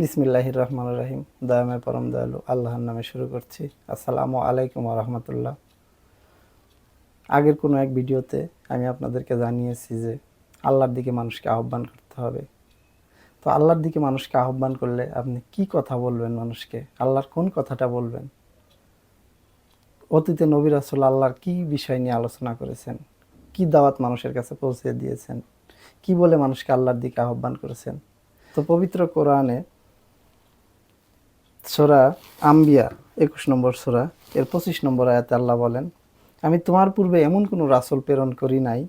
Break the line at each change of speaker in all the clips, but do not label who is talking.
বিসমিল্লাহির রহমানির রহিম। দয়াময় পরম দয়ালু আল্লাহর নামে শুরু করছি। আসসালামু আলাইকুম ওয়া রাহমাতুল্লাহ। আগের কোনো এক ভিডিওতে আমি আপনাদেরকে জানিয়েছি যে আল্লাহর দিকে মানুষকে আহ্বান করতে হবে। তো আল্লাহর দিকে মানুষকে আহ্বান করলে আপনি কি কথা বলবেন মানুষকে? আল্লাহর কোন কথাটা বলবেন? অতীতে নবী রাসূল আল্লাহর কি বিষয় নিয়ে আলোচনা করেছেন? কি দাওয়াত মানুষের কাছে পৌঁছে দিয়েছেন? কি বলে মানুষকে আল্লাহর দিকে আহ্বান করেছেন? তো পবিত্র কোরআনে সূরা আম্বিয়া ২১ নম্বর সূরা এর ২৫ নম্বর আয়াতে আল্লাহ বলেন, আমি তোমার পূর্বে এমন কোনো রাসূল প্রেরণ করি নাই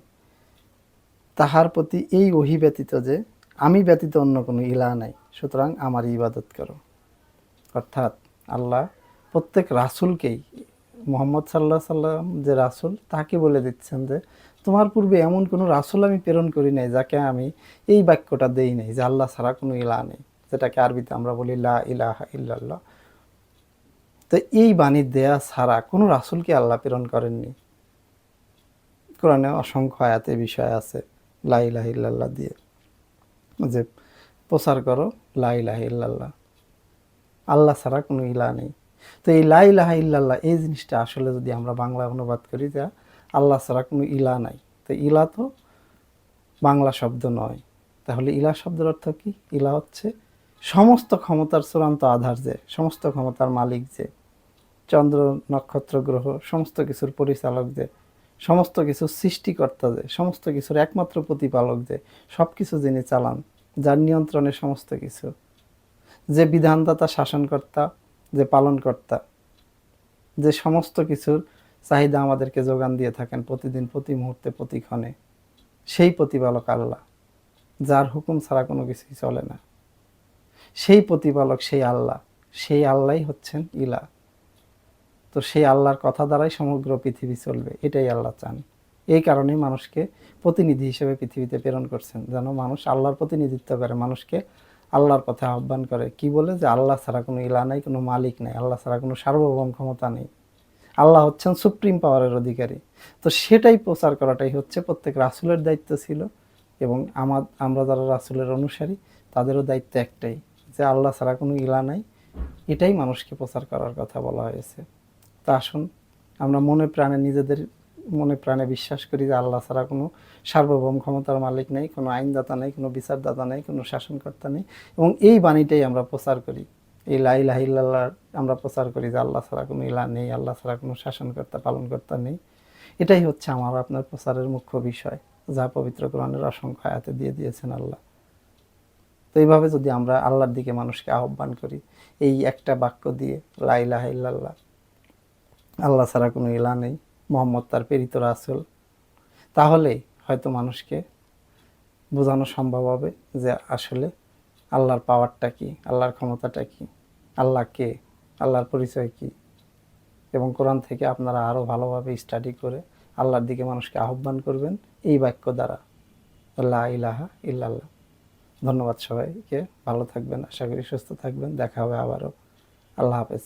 তাহার প্রতি এই ওহী ব্যতীত যে আমি ব্যতীত অন্য কোনো ইলাহ নাই, সুতরাং আমার ইবাদত করো। অর্থাৎ আল্লাহ প্রত্যেক রাসূলকেই, মুহাম্মদ সাল্লাল্লাহু আলাইহি সাল্লাম যে রাসূল তাকে বলে দিচ্ছেন যে তোমার পূর্বে এমন কোনো রাসূল আমি প্রেরণ করি নাই যাকে আমি এই বাক্যটা দেই নাই যে আল্লাহ ছাড়া কোনো ইলাহ নেই, যেটাকে আরবিতে আমরা বলি লা ইলাহা ইল্লাল্লাহ। তো এই বাণী দেয়া ছাড়া কোনো রাসূলকে আল্লাহ প্রেরণ করেননি। কোরআনে অসংখ্য আয়াতে বিষয় আছে লা ইলাহা ইল্লাল্লাহ দিয়ে, যে প্রচার করো লা ইলাহা ইল্লাল্লাহ, আল্লাহ ছাড়া কোনো ইলাহ নেই। তো এই লা ইলাহা ইল্লাল্লাহ এই জিনিসটা আসলে যদি আমরা বাংলা অনুবাদ করি যে আল্লাহ ছাড়া কোনো ইলাহ নাই, তো ইলাহ তো বাংলা শব্দ নয়। তাহলে ইলাহ শব্দের অর্থ কি? ইলাহ হচ্ছে সমস্ত ক্ষমতার চূড়ান্ত আধার, যে সমস্ত ক্ষমতার মালিক, যে চন্দ্র নক্ষত্র গ্রহ সমস্ত কিছুর পরিচালক, যে সমস্ত কিছুর সৃষ্টিকর্তা, যে সমস্ত কিছুর একমাত্র প্রতিপালক, যে সব কিছু যিনি চালান, যার নিয়ন্ত্রণে সমস্ত কিছু, যে বিধানদাতা, শাসনকর্তা, যে পালনকর্তা, যে সমস্ত কিছুর চাহিদা আমাদেরকে যোগান দিয়ে থাকেন প্রতিদিন, প্রতি মুহূর্তে, প্রতিক্ষণে, সেই প্রতিপালক আল্লাহ, যার হুকুম ছাড়া কোনো কিছুই চলে না। সেই প্রতিপালক, সেই আল্লাহ, সেই আল্লাহই হচ্ছেন ইলাহ। তো সেই আল্লাহর কথা দ্বারাই সমগ্র পৃথিবী চলবে, এটাই আল্লাহ চান। এই কারণেই মানুষকে প্রতিনিধি হিসেবে পৃথিবীতে প্রেরণ করছেন, যেন মানুষ আল্লাহর প্রতিনিধিত্ব করে, মানুষকে আল্লাহর পথে আহ্বান করে। কি বলে? যে আল্লাহ ছাড়া কোনো ইলাহ নাই, কোনো মালিক নাই, আল্লাহ ছাড়া কোনো সার্বভৌম ক্ষমতা নেই, আল্লাহ হচ্ছেন সুপ্রিম পাওয়ারের অধিকারী। তো সেটাই প্রচার করাটাই হচ্ছে প্রত্যেক রাসূলের দায়িত্ব ছিল, এবং আমরা যারা রাসূলের অনুসারী তাদেরও দায়িত্ব একটাই, যে আল্লাহ ছাড়া কোনো ইলাহ নাই, এটাই মানুষকে প্রচার করার কথা বলা হয়েছে। তা আসুন আমরা মনে প্রাণে, নিজেদের মনে প্রাণে বিশ্বাস করি যে আল্লাহ ছাড়া কোনো সার্বভৌম ক্ষমতার মালিক নেই, কোনো আইনদাতা নেই, কোনো বিচারদাতা নেই, কোনো শাসনকর্তা নেই, এবং এই বাণীটাই আমরা প্রচার করি। এই লা ইলাহা ইল্লাল্লাহ আমরা প্রচার করি যে আল্লাহ ছাড়া কোনো ইলাহ নেই, আল্লাহ ছাড়া কোনো শাসনকর্তা, পালনকর্তা নেই। এটাই হচ্ছে আমার আপনার প্রচারের মুখ্য বিষয়, যা পবিত্র কোরআনের অসংখ্য আয়াতে দিয়ে দিয়েছেন আল্লাহ। তো এইভাবে যদি আমরা আল্লাহর দিকে মানুষকে আহ্বান করি এই একটা বাক্য দিয়ে, লা ইলাহা ইল্লাল্লাহ, আল্লাহ ছাড়া কোনো ইলাহ নেই, মুহাম্মদ তার প্রেরিত রাসূল, তাহলেই হয়তো মানুষকে বোঝানো সম্ভব হবে যে আসলে আল্লাহর পাওয়ারটা কি, আল্লাহর ক্ষমতাটা কি, আল্লাহ কে, আল্লাহর পরিচয় কি। এবং কোরআন থেকে আপনারা আরও ভালোভাবে স্টাডি করে আল্লাহর দিকে মানুষকে আহ্বান করবেন এই বাক্য দ্বারা, লা ইলাহা ইল্লাল্লাহ। ধন্যবাদ সবাইকে, ভালো থাকবেন, আশা করি সুস্থ থাকবেন, দেখা হবে আবারও। আল্লাহ হাফেজ।